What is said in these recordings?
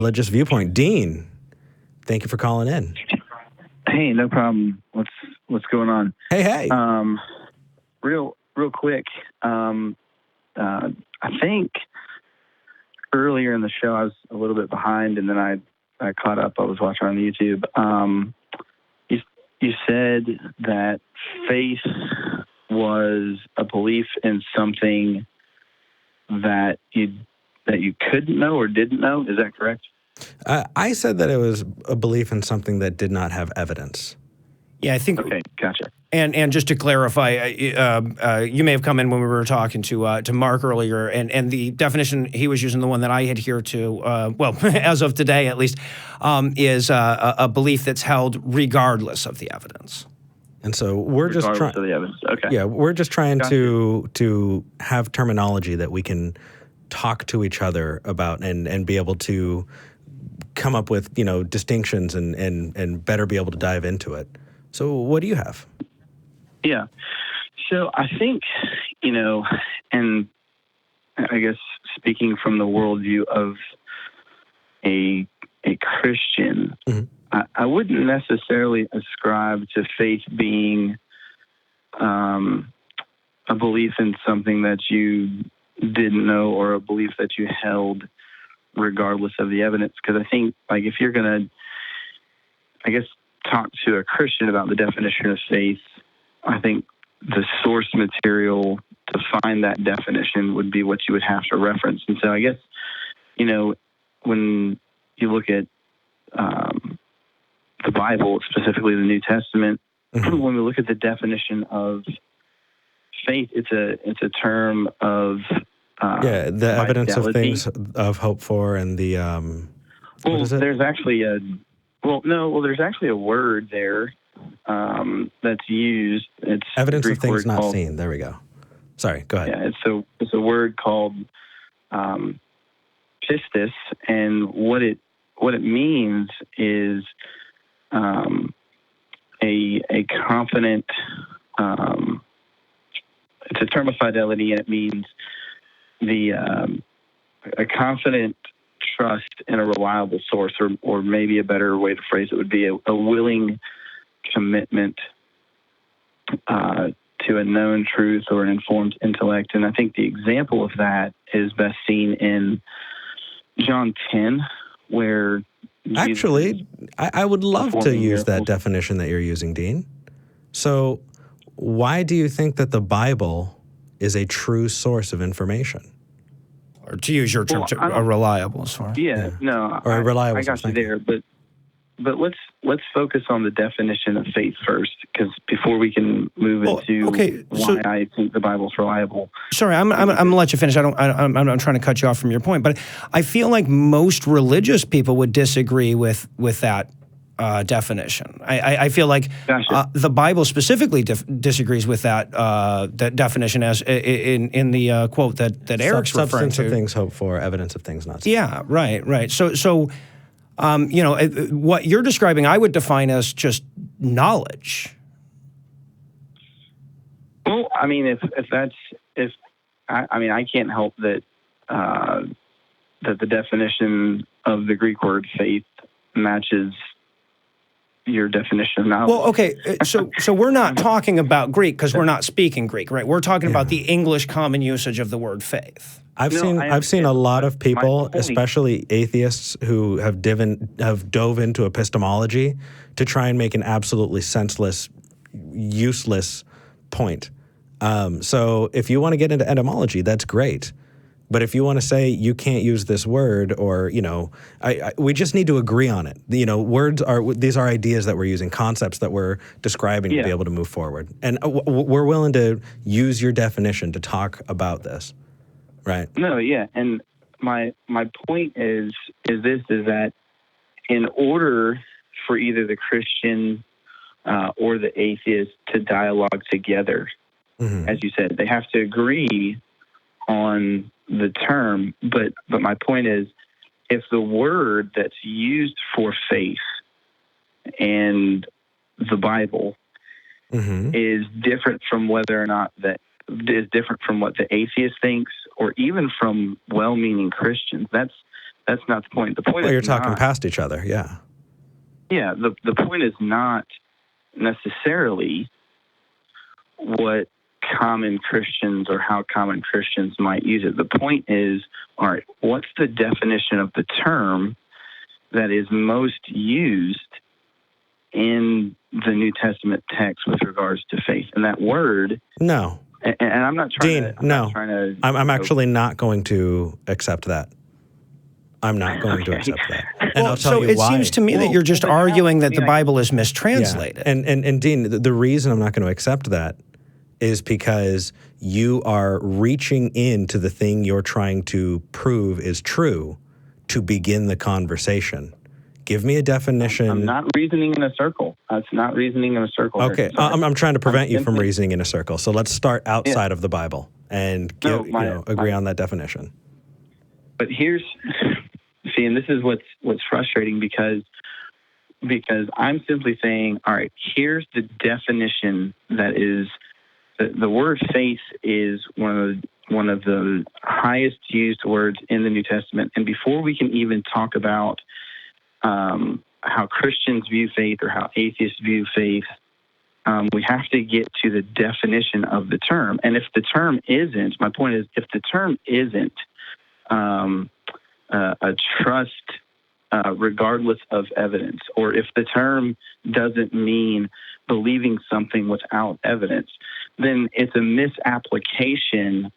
Religious Viewpoint. Dean, thank you for calling in. Hey, no problem. What's going on? Hey. Real quick. I think earlier in the show I was a little bit behind, and then I caught up. I was watching on YouTube. You said that faith was a belief in something that you couldn't know or didn't know. Is that correct? I said that it was a belief in something that did not have evidence. Yeah, I think. Okay, gotcha. And just to clarify, you may have come in when we were talking to Mark earlier, and the definition he was using, the one that I adhere to, as of today at least, is a belief that's held regardless of the evidence. And so we're just trying. Regardless of the evidence. Okay. Yeah, we're just trying Gotcha. to have terminology that we can talk to each other about and be able to come up with, distinctions and better be able to dive into it. So what do you have? Yeah. So I think, and I guess speaking from the worldview of a Christian, Mm-hmm. I wouldn't necessarily ascribe to faith being a belief in something that you didn't know or a belief that you held regardless of the evidence. Because I think, if you're going to, talk to a Christian about the definition of faith, I think the source material to find that definition would be what you would have to reference. And so I guess, when you look at the Bible, specifically the New Testament, Mm-hmm. when we look at the definition of faith, it's a term of the evidence of fidelity. things of hope for, and the what is it? There's actually there's actually a word there that's used. It's Evidence of things not called, seen. There we go. Sorry, go ahead. Yeah, it's a word called pistis, and what it means is a confident. It's a term of fidelity, and it means a confident trust in a reliable source, or maybe a better way to phrase it would be a willing commitment to a known truth or an informed intellect. And I think the example of that is best seen in John 10, where Actually, I would love to use that miracles. definition that you're using, Dean. So why do you think that the Bible is a true source of information? Or to use your term, a reliable source. Or a reliable I got source, you there, but let's focus on the definition of faith first, because before we can move into why I think the Bible's reliable. Sorry, I'm gonna let you finish. I'm not trying to cut you off from your point, but I feel like most religious people would disagree with that definition. I feel like the Bible specifically disagrees with that definition, as in the quote that Eric's referring Substance to. of things hoped for, evidence of things not seen. Yeah, right. So. What you're describing, I would define as just knowledge. Well, I mean, I can't help that that the definition of the Greek word faith matches your definition of knowledge. Well, okay, so we're not talking about Greek because we're not speaking Greek, right? We're talking about the English common usage of the word faith. I've seen a lot of people, especially atheists, who have dove into epistemology to try and make an absolutely senseless, useless point. So if you want to get into etymology, that's great. But if you want to say you can't use this word, or we just need to agree on it. These are ideas that we're using, concepts that we're describing to be able to move forward. And we're willing to use your definition to talk about this. Right. No, yeah. And my point is that in order for either the Christian or the atheist to dialogue together, mm-hmm. as you said, they have to agree on the term. But my point is, if the word that's used for faith and the Bible mm-hmm. is different from whether or not that is different from what the atheist thinks, or even from well-meaning Christians, that's That's not the point. The point Well, is you're talking not, past each other, yeah. Yeah, the point is not necessarily what common Christians or how common Christians might use it. The point is, all right, what's the definition of the term that is most used in the New Testament text with regards to faith? And that word... No. And I'm not trying Dean, to... I'm actually not going to accept that. I'm not going to accept that. And I'll tell you why. So it seems to me that you're just arguing that the Bible is mistranslated. Yeah. And Dean, the reason I'm not going to accept that is because you are reaching into the thing you're trying to prove is true to begin the conversation. Give me a definition. I'm not reasoning in a circle. It's not reasoning in a circle. Okay, I'm trying to prevent you from reasoning in a circle. So let's start outside of the Bible and agree on that definition. But here's, see, and this is what's frustrating because I'm simply saying, all right, here's the definition that is, the word faith is one of the highest used words in the New Testament. And before we can even talk about how Christians view faith or how atheists view faith, we have to get to the definition of the term. And if the term isn't, my point is, if the term isn't a trust regardless of evidence, or if the term doesn't mean believing something without evidence, then it's a misapplication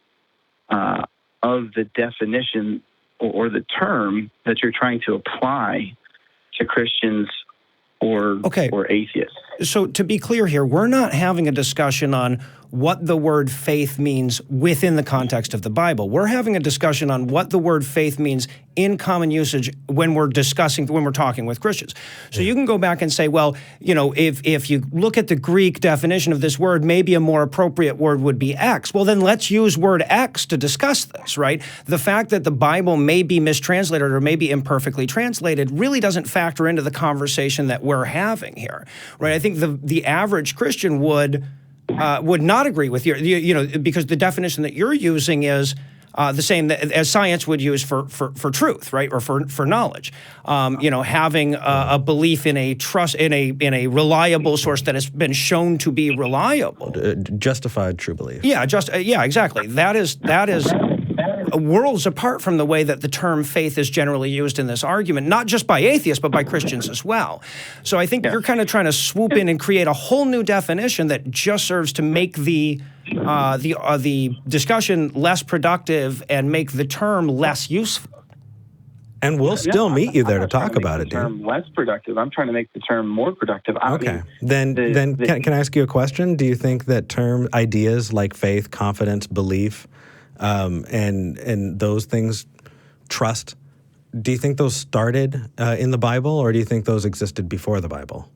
of the definition or the term that you're trying to apply to Christians or atheists. So to be clear here, we're not having a discussion on what the word faith means within the context of the Bible. We're having a discussion on what the word faith means in common usage when we're talking with Christians. So you can go back and say, well, if you look at the Greek definition of this word, maybe a more appropriate word would be X. Well, then let's use word X to discuss this, right? The fact that the Bible may be mistranslated or may be imperfectly translated really doesn't factor into the conversation that we're having here, right? I think the average Christian would not agree with you, because the definition that you're using is the same as science would use for truth, right, or for knowledge. Having a belief in a trust in a reliable source that has been shown to be reliable, justified true belief. Yeah, exactly. That is worlds apart from the way that the term faith is generally used in this argument, not just by atheists, but by Christians as well. So I think you're kind of trying to swoop in and create a whole new definition that just serves to make the discussion less productive and make the term less useful. And we'll still meet you there to talk about it, dude. I'm trying to make the term less productive. I'm trying to make the term more productive. Then can I ask you a question? Do you think that term ideas like faith, confidence, belief, and those things, trust, do you think those started in the Bible, or do you think those existed before the Bible?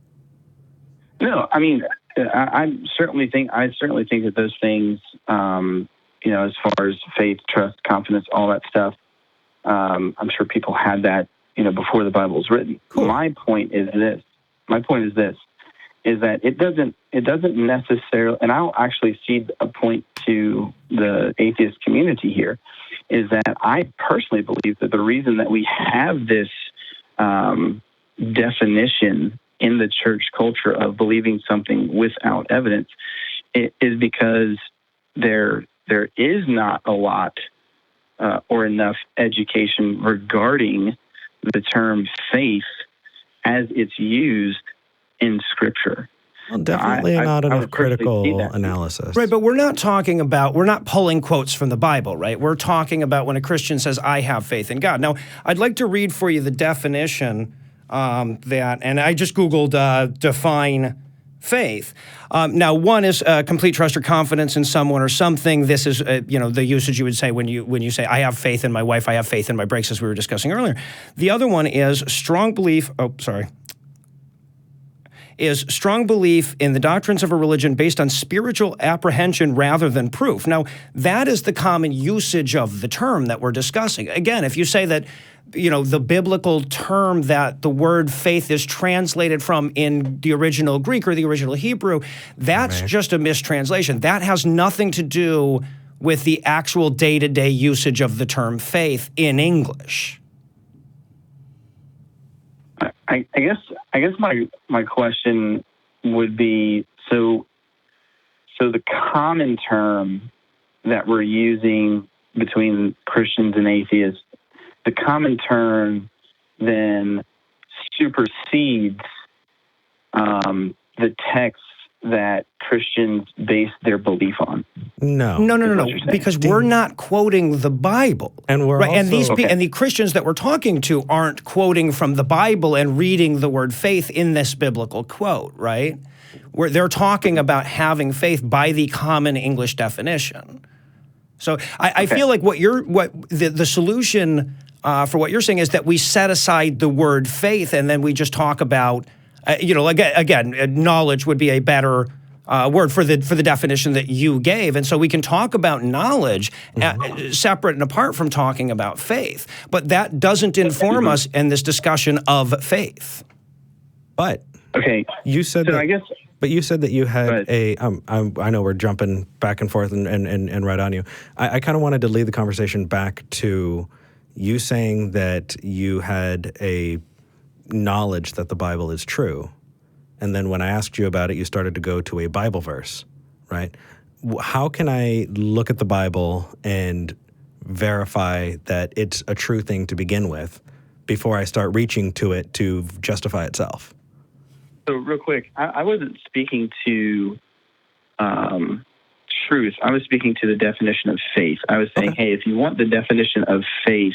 No, I mean, I certainly think that those things, as far as faith, trust, confidence, all that stuff, I'm sure people had that, before the Bible was written. Cool. My point is this, is that it doesn't necessarily, and I'll actually cede a point to the atheist community here, is that I personally believe that the reason that we have this definition in the church culture of believing something without evidence is because there is not a lot or enough education regarding the term faith as it's used in Scripture. Well, definitely not enough critical analysis. Right, but we're not pulling quotes from the Bible, right? We're talking about when a Christian says, I have faith in God. Now, I'd like to read for you the definition and I just Googled define faith. Now, one is complete trust or confidence in someone or something. This is, the usage you would say when you say, I have faith in my wife, I have faith in my brakes, as we were discussing earlier. The other one is strong belief in the doctrines of a religion based on spiritual apprehension rather than proof. Now, that is the common usage of the term that we're discussing. Again, if you say that, the biblical term that the word faith is translated from in the original Greek or the original Hebrew, that's just a mistranslation. That has nothing to do with the actual day-to-day usage of the term faith in English. I guess my question would be, so the common term that we're using between Christians and atheists, the common term then supersedes the texts that Christians base their belief on. No, because we're not quoting the Bible, and we're right. Also, and the Christians that we're talking to aren't quoting from the Bible and reading the word faith in this biblical quote, right? Where they're talking about having faith by the common English definition. So I feel like the solution for what you're saying is that we set aside the word faith and then we just talk about, knowledge would be a better word for the definition that you gave. And so we can talk about knowledge separate and apart from talking about faith. But that doesn't inform us in this discussion of faith. But you said so that, I guess. But you said that you had I know we're jumping back and forth and right on you. I kind of wanted to lead the conversation back to you saying that you had a knowledge that the Bible is true. And then when I asked you about it, you started to go to a Bible verse, right? How can I look at the Bible and verify that it's a true thing to begin with before I start reaching to it to justify itself? So real quick, I wasn't speaking to truth. I was speaking to the definition of faith. I was saying, hey, if you want the definition of faith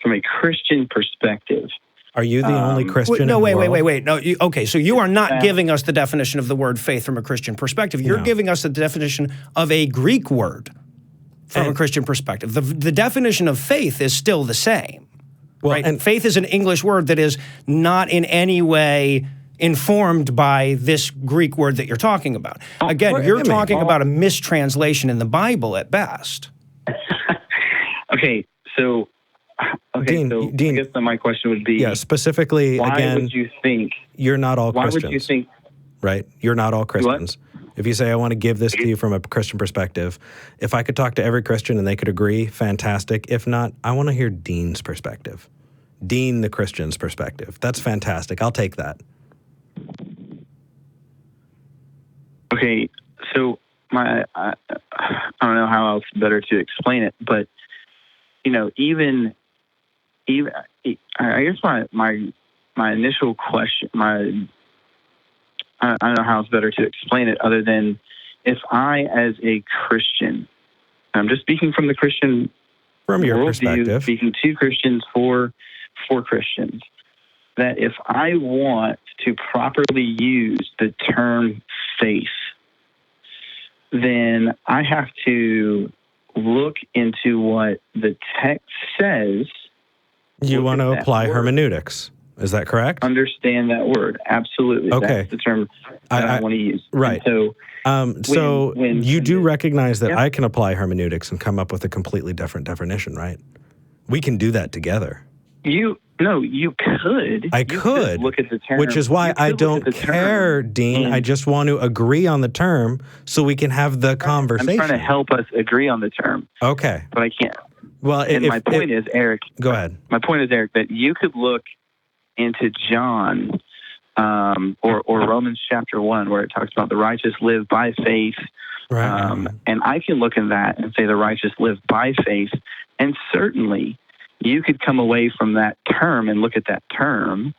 from a Christian perspective. Are you the only Christian in the world? Wait. No, okay, so you are not giving us the definition of the word faith from a Christian perspective. You're giving us the definition of a Greek word from a Christian perspective. The definition of faith is still the same. Well, right? And faith is an English word that is not in any way informed by this Greek word that you're talking about. Again, you're talking about a mistranslation in the Bible at best. So Dean, I guess my question would be, specifically, why again, would you think you're not all Christians? Why would you think? Right? You're not all Christians. What? If you say, I want to give this to you from a Christian perspective, if I could talk to every Christian and they could agree, fantastic. If not, I want to hear Dean's perspective. Dean, the Christian's perspective. That's fantastic. I'll take that. Okay, so I don't know how else better to explain it, but even I guess my initial question, I don't know how else better to explain it other than if I, as a Christian, I'm just speaking from the Christian from your worldview, perspective, speaking to Christians for Christians, that if I want to properly use the term faith, then I have to look into what the text says. You want to apply hermeneutics. Is that correct? Understand that word. Absolutely. Okay. That's the term that I want to use. Right. And so you do recognize that I can apply hermeneutics and come up with a completely different definition, right? We can do that together. You could. I could look at the term. Which is why I don't care, Dean. I just want to agree on the term so we can have the conversation. I'm trying to help us agree on the term. Okay. But I can't. Well, my point is, Eric. Go ahead. My point is, Eric, that you could look into John or Romans chapter 1, where it talks about the righteous live by faith. Right. And I can look in that and say the righteous live by faith. And certainly you could come away from that term and look at that term,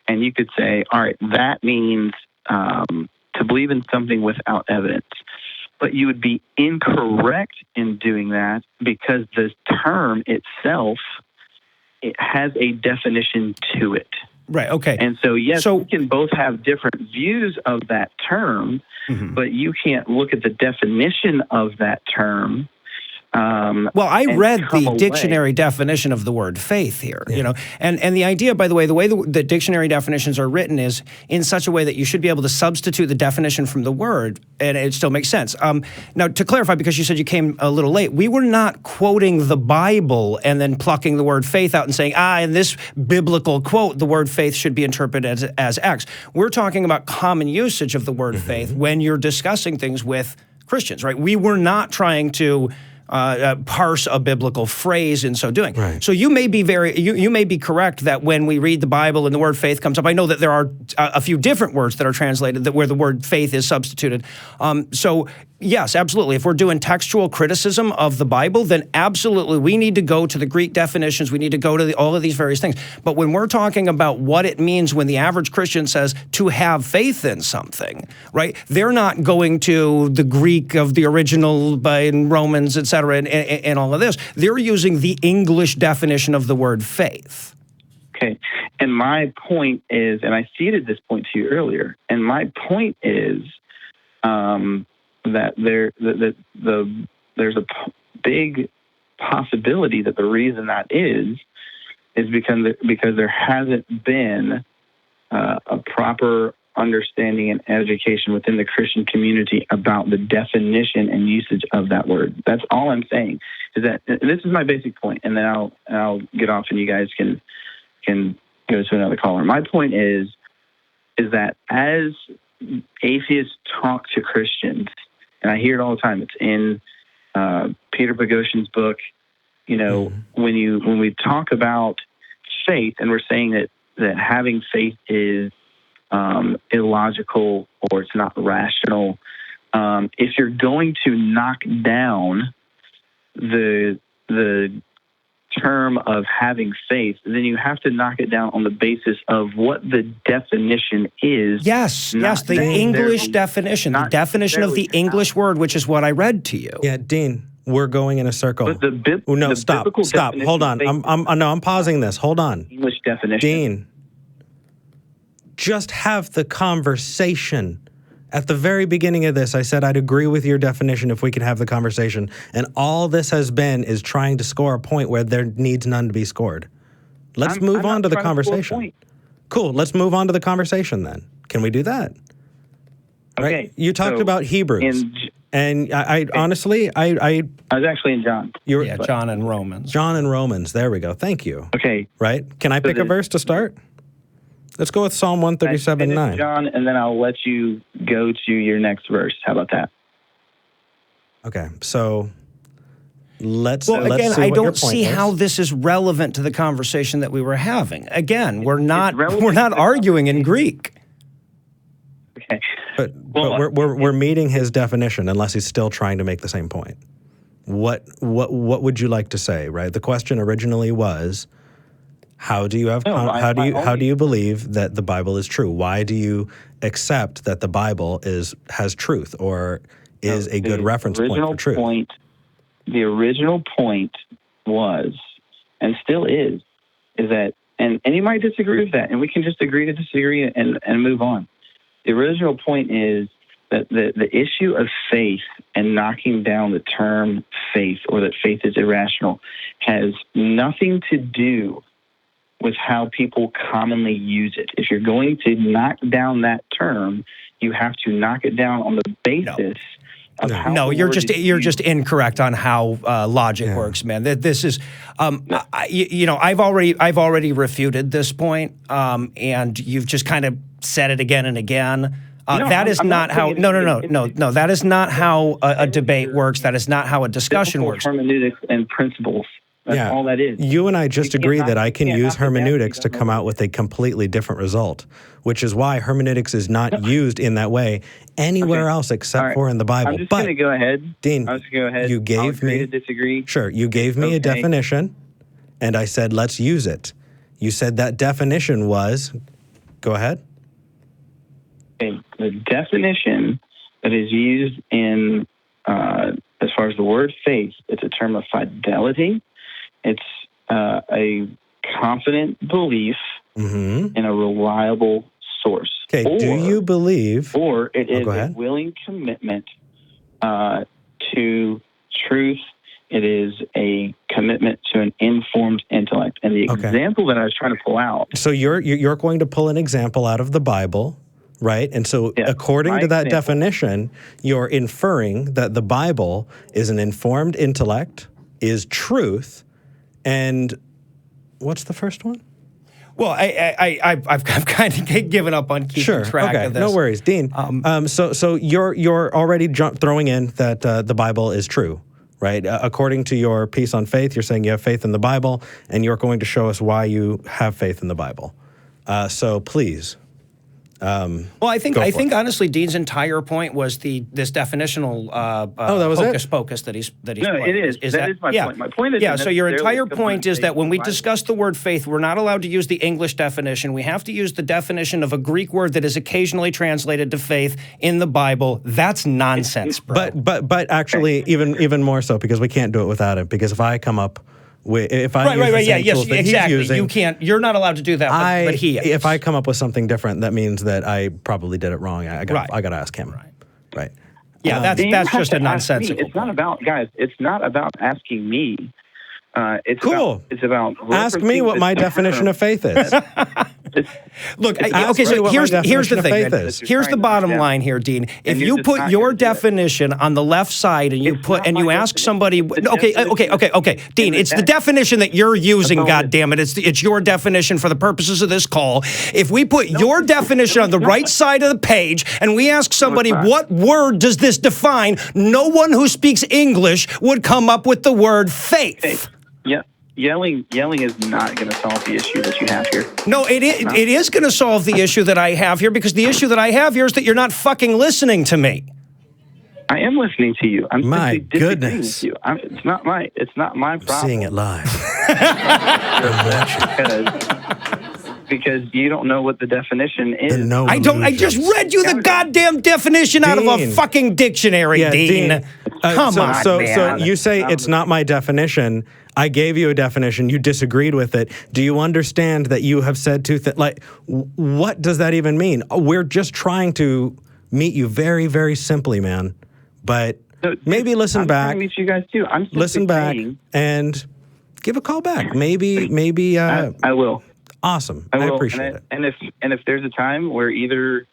and you could say, all right, that means to believe in something without evidence. But you would be incorrect in doing that because the term itself, it has a definition to it. Right, okay. And so, yes, we can both have different views of that term, but you can't look at the definition of that term. Well, I read the dictionary definition of the word faith here, and the idea, by the way the dictionary definitions are written is in such a way that you should be able to substitute the definition from the word, and it still makes sense. Now, to clarify, because you said you came a little late, we were not quoting the Bible and then plucking the word faith out and saying, in this biblical quote, the word faith should be interpreted as X. We're talking about common usage of the word faith when you're discussing things with Christians, right? We were not trying to parse a biblical phrase in so doing. Right. So you may be you may be correct that when we read the Bible and the word faith comes up, I know that there are a few different words that are translated where the word faith is substituted. So yes, absolutely. If we're doing textual criticism of the Bible, then absolutely we need to go to the Greek definitions. We need to go to all of these various things. But when we're talking about what it means when the average Christian says to have faith in something, right? They're not going to the Greek of the original in Romans, et cetera, and all of this. They're using the English definition of the word faith. Okay. And my point is, and I ceded this point to you earlier, and my point is that there's a big possibility that the reason that is because there hasn't been a proper understanding and education within the Christian community about the definition and usage of that word. That's all I'm saying. Is that, and this is my basic point, and then I'll get off, and you guys can go to another caller. My point is that as atheists talk to Christians, and I hear it all the time. It's in Peter Boghossian's book. You know, when we talk about faith, and we're saying that having faith is illogical or it's not rational. If you're going to knock down the term of having faith, then you have to knock it down on the basis of what the definition is. Yes, the English definition, the definition of the English word, which is what I read to you. Yeah, Dean, we're going in a circle. But Stop. Hold on. I'm pausing this. Hold on. English definition. Dean, just have the conversation. At the very beginning of this, I said I'd agree with your definition if we could have the conversation. And all this has been is trying to score a point where there needs none to be scored. Let's move on to the conversation. Cool. Let's move on to the conversation then. Can we do that? Okay. Right? You talked about Hebrews. And I honestly, I was actually in John. John and Romans. John and Romans. There we go. Thank you. Okay. Right? Can I pick a verse to start? Let's go with Psalm 137:9. John, and then I'll let you go to your next verse. How about that? Okay, so let's. Well, let's again, see I what your don't point see is. how this is relevant to the conversation that we were having. Again, we're not arguing in Greek. Okay, but we're meeting his definition, unless he's still trying to make the same point. What would you like to say? Right. The question originally was, how do you believe that the Bible is true? Why do you accept that the Bible has truth or is a good reference point for truth? The original point was, and still is that, and you might disagree with that, and we can just agree to disagree and move on. The original point is that the issue of faith and knocking down the term faith, or that faith is irrational, has nothing to do with how people commonly use it. If you're going to knock down that term, you have to knock it down on the basis of how. No, you're just incorrect on how logic works, man. This is, I've already refuted this point, and you've just kind of said it again and again. That is not how. No. That is not how a debate works. That is not how a discussion works. Hermeneutics and principles. That's all that is. You and I just agree that I can use hermeneutics to come out with a completely different result, which is why hermeneutics is not used in that way anywhere else except for in the Bible. I'm just going to go ahead. Dean, I'm just going to go ahead. You gave me to disagree. Sure, you gave me a definition, and I said let's use it. You said that definition was. Go ahead. Okay, the definition that is used in as far as the word faith, it's a term of fidelity. It's a confident belief in a reliable source. Okay, do you believe? Or it is a willing commitment to truth. It is a commitment to an informed intellect. And the example that I was trying to pull out. So you're going to pull an example out of the Bible, right? And so according to that definition, you're inferring that the Bible is an informed intellect, is truth. And what's the first one? Well, I've kind of given up on keeping track of this. No worries, Dean. So you're already throwing in that the Bible is true, right? According to your piece on faith, you're saying you have faith in the Bible, and you're going to show us why you have faith in the Bible. So please. Well, I think honestly, Dean's entire point was this definitional that was hocus it? pocus that he's. No, it is. That is my point. My point is so your entire point is that when we discuss the word faith, we're not allowed to use the English definition. We have to use the definition of a Greek word that is occasionally translated to faith in the Bible. That's nonsense, bro. But actually, even more so, because we can't do it without it. Because if I come up. If I use the same tools that he's using, you can't. You're not allowed to do that. But he is. If I come up with something different, that means that I probably did it wrong. I got to ask him. Right. Yeah, that's just a nonsensical. It's not about guys. It's not about asking me. It's cool. It's about ask me what my definition of faith is. Look, okay, so here's the thing. Here's the bottom line here, Dean. If you put your definition on the left side and you ask somebody, okay, Dean, it's the definition that you're using. God damn it, it's your definition for the purposes of this call. If we put your definition on the right side of the page and we ask somebody what word does this define, no one who speaks English would come up with the word faith. Yeah. Yelling is not going to solve the issue that you have here. No, it is going to solve the issue that I have here, because the issue that I have here is that you're not fucking listening to me. I am listening to you. I'm my goodness. With you. It's not my problem. I'm seeing it live. because you don't know what the definition is. I don't. I just read you the goddamn definition out of a fucking dictionary, Dean. Come on, man. So you say it's not my definition. I gave you a definition. You disagreed with it. Do you understand that you have said two things? Like, what does that even mean? We're just trying to meet you very, very simply, man. But maybe listen back. I'm meet you guys too. I'm listen back and give a call back. Maybe. I will. Awesome. I appreciate it. And if there's a time where either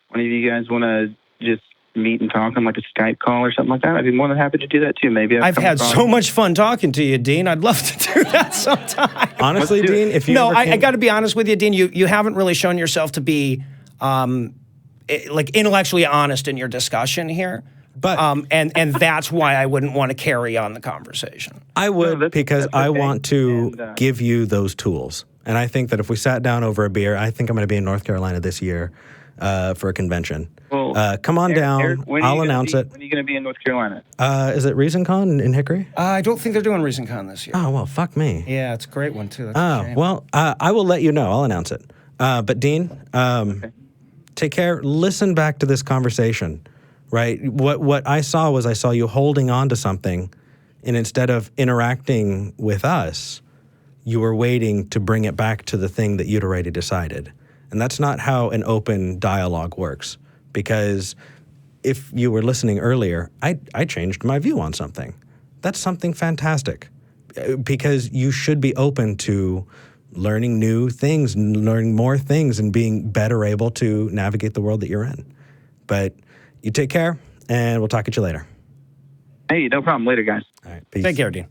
one of you guys want to just meet and talk on like a Skype call or something like that, I'd be more than happy to do that too. Maybe I've had so much fun talking to you, Dean. I'd love to do that sometime. Honestly, Dean, if you I got to be honest with you, Dean. You haven't really shown yourself to be like intellectually honest in your discussion here. But and that's why I wouldn't want to carry on the conversation. I would because I want to give you those tools. And I think that if we sat down over a beer, I think I'm going to be in North Carolina this year for a convention. Well, come on down. Eric, I'll announce it. When are you going to be in North Carolina? Is it ReasonCon in Hickory? I don't think they're doing ReasonCon this year. Oh, well, fuck me. Yeah, it's a great one, too. That's well, I will let you know. I'll announce it. But, Dean, take care. Listen back to this conversation, right? What I saw you holding on to something, and instead of interacting with us, you were waiting to bring it back to the thing that you'd already decided. And that's not how an open dialogue works. Because if you were listening earlier, I changed my view on something. That's something fantastic. Because you should be open to learning new things, learning more things, and being better able to navigate the world that you're in. But you take care, and we'll talk at you later. Hey, no problem. Later, guys. All right, peace. Take care, Dean.